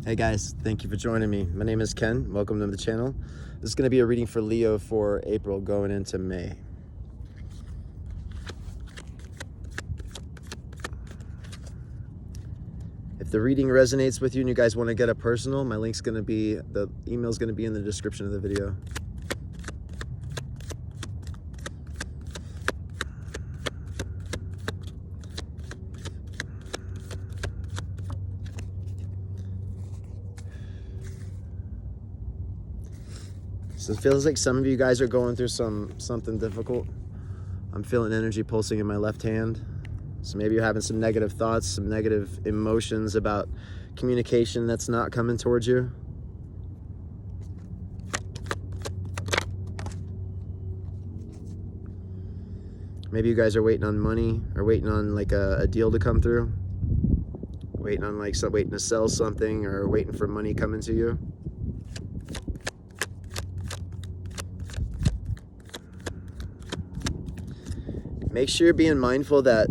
Hey guys, thank you for joining me. My name is Ken. Welcome to the channel. This is going to be a reading for Leo for April going into May. If the reading resonates with you and you guys want to get a personal, my link's going to be, the email's going to be in the description of the video. So it feels like some of you guys are going through something difficult. I'm feeling energy pulsing in my left hand. So maybe you're having some negative thoughts, some negative emotions about communication that's not coming towards you. Maybe you guys are waiting on money or waiting on like a deal to come through. Waiting on waiting to sell something or waiting for money coming to you. Make sure you're being mindful that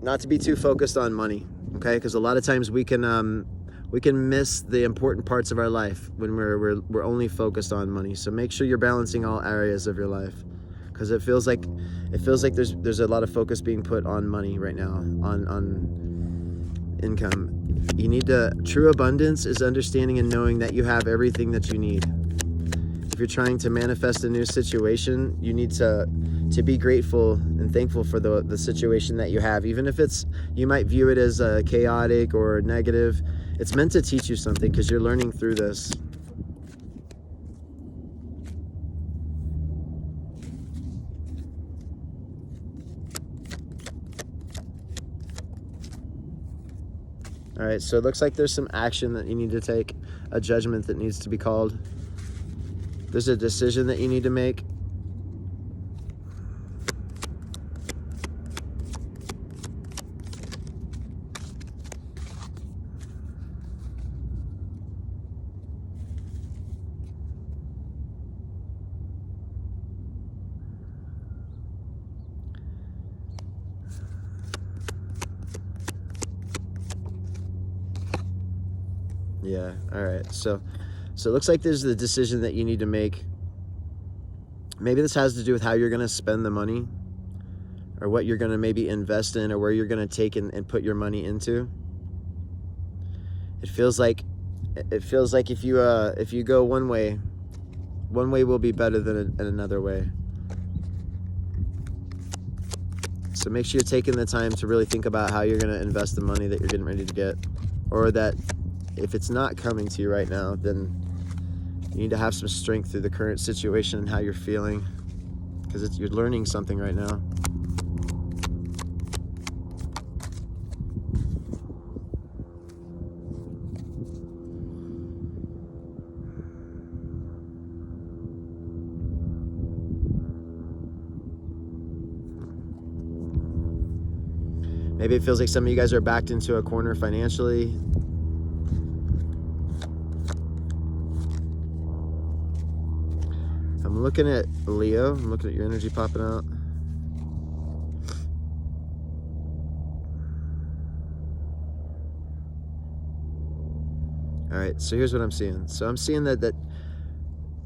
not to be too focused on money, okay? Because a lot of times we can miss the important parts of our life when we're only focused on money. So make sure you're balancing all areas of your life, because it feels like there's a lot of focus being put on money right now, on income. You need true abundance is understanding and knowing that you have everything that you need. If you're trying to manifest a new situation, you need to be grateful and thankful for the situation that you have. Even if you might view it as chaotic or negative, it's meant to teach you something because you're learning through this. All right, so it looks like there's some action that you need to take, a judgment that needs to be called. There's a decision that you need to make. Yeah, all right. So it looks like there's the decision that you need to make. Maybe this has to do with how you're going to spend the money, or what you're going to maybe invest in, or where you're going to take and put your money into. It feels like if you go one way will be better than another way. So make sure you're taking the time to really think about how you're going to invest the money that you're getting ready to get, or that if it's not coming to you right now, then you need to have some strength through the current situation and how you're feeling, because you're learning something right now. Maybe it feels like some of you guys are backed into a corner financially. I'm looking at Leo. I'm looking at your energy popping out. All right, so here's what I'm seeing. So I'm seeing that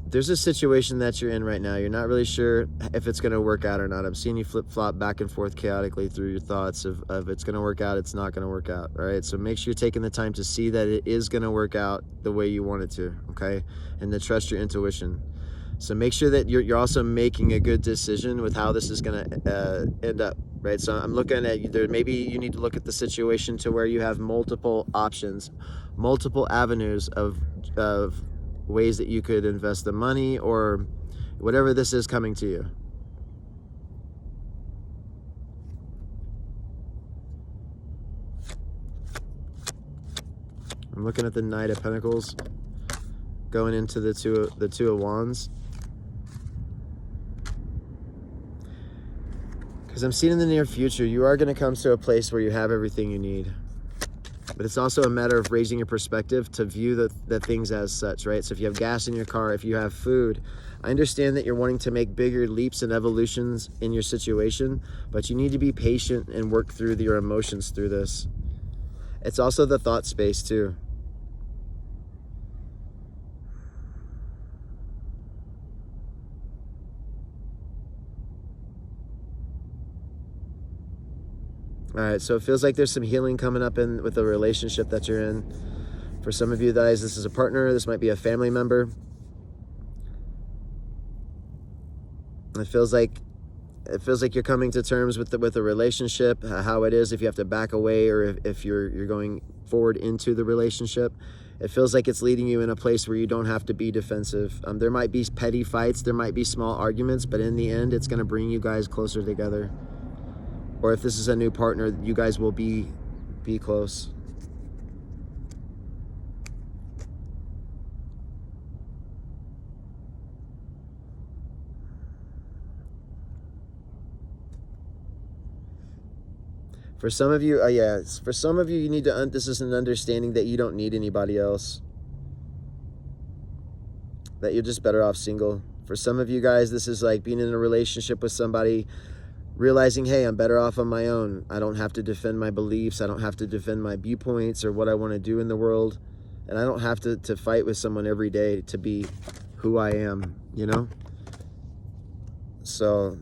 there's a situation that you're in right now. You're not really sure if it's going to work out or not. I'm seeing you flip-flop back and forth chaotically through your thoughts of it's going to work out, it's not going to work out. All right, so make sure you're taking the time to see that it is going to work out the way you want it to, okay? And to trust your intuition. So make sure that you're also making a good decision with how this is going to end up, right? So I'm looking at there. Maybe you need to look at the situation to where you have multiple options, multiple avenues of ways that you could invest the money, or whatever this is coming to you. I'm looking at the Knight of Pentacles going into the Two of Wands. Because I'm seeing in the near future, you are going to come to a place where you have everything you need. But it's also a matter of raising your perspective to view the things as such, right? So if you have gas in your car, if you have food, I understand that you're wanting to make bigger leaps and evolutions in your situation, but you need to be patient and work through your emotions through this. It's also the thought space too. All right, so it feels like there's some healing coming up with the relationship that you're in. For some of you guys, this is a partner. This might be a family member. It feels like you're coming to terms with the relationship, how it is, if you have to back away or if you're going forward into the relationship. It feels like it's leading you in a place where you don't have to be defensive. There might be petty fights, there might be small arguments, but in the end, it's going to bring you guys closer together. Or if this is a new partner, you guys will be close. For some of you, for some of you, you need to, this is an understanding that you don't need anybody else. That you're just better off single. For some of you guys, this is like being in a relationship with somebody, realizing, hey, I'm better off on my own. I don't have to defend my beliefs. I don't have to defend my viewpoints or what I want to do in the world. And I don't have to fight with someone every day to be who I am, you know? So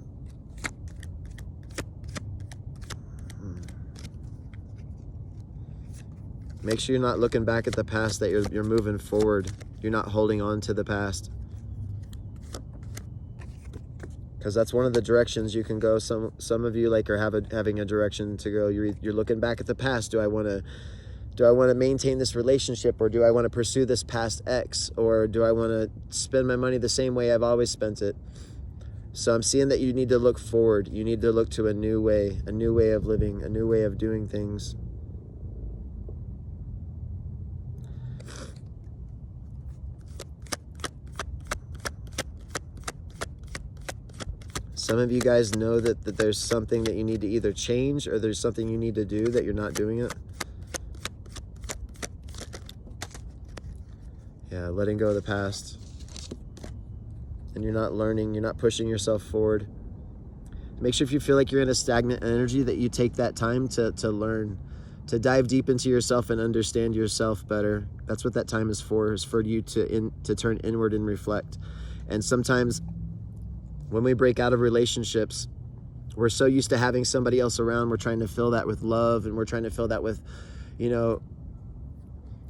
make sure you're not looking back at the past, that you're moving forward. You're not holding on to the past. Because that's one of the directions you can go. Some of you like are having a direction to go. You're looking back at the past. Do I want to maintain this relationship, or do I want to pursue this past ex, or do I want to spend my money the same way I've always spent it? So I'm seeing that you need to look forward. You need to look to a new way of living, a new way of doing things. Some of you guys know that there's something that you need to either change, or there's something you need to do that you're not doing it. Yeah, letting go of the past. And you're not learning, you're not pushing yourself forward. Make sure if you feel like you're in a stagnant energy that you take that time to learn, to dive deep into yourself and understand yourself better. That's what that time is for you to turn inward and reflect. And sometimes when we break out of relationships, we're so used to having somebody else around. We're trying to fill that with love, and we're trying to fill that with,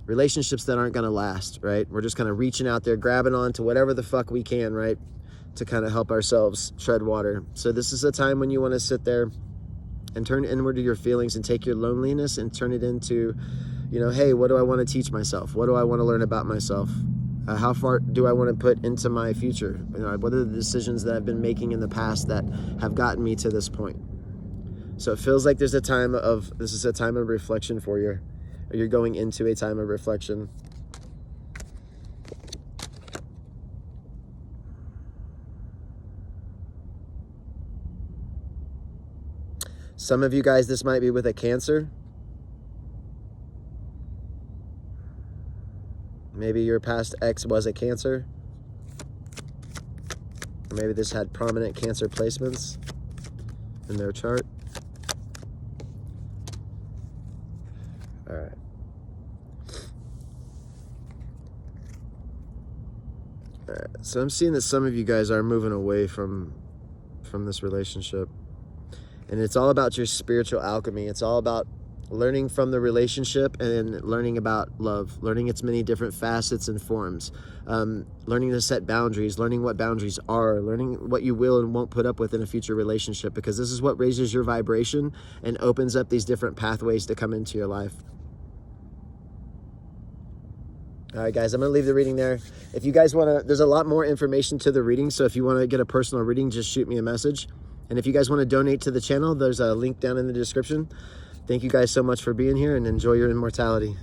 relationships that aren't going to last, right? We're just kind of reaching out there, grabbing on to whatever the fuck we can, right? To kind of help ourselves tread water. So this is a time when you want to sit there and turn inward to your feelings and take your loneliness and turn it into, hey, what do I want to teach myself? What do I want to learn about myself? How far do I want to put into my future? What are the decisions that I've been making in the past that have gotten me to this point? So it feels like this is a time of reflection for you. Or you're going into a time of reflection. Some of you guys, this might be with a Cancer. Maybe your past ex was a Cancer. Or maybe this had prominent Cancer placements in their chart. All right. All right. So I'm seeing that some of you guys are moving away from this relationship. And it's all about your spiritual alchemy. It's all about learning from the relationship and learning about love, learning its many different facets and forms, learning to set boundaries, learning what boundaries are, learning what you will and won't put up with in a future relationship, because this is what raises your vibration and opens up these different pathways to come into your life. All right, guys, I'm going to leave the reading there. If you guys want to, there's a lot more information to the reading, so if you want to get a personal reading, just shoot me a message. And if you guys want to donate to the channel, there's a link down in the description. Thank you guys so much for being here, and enjoy your immortality.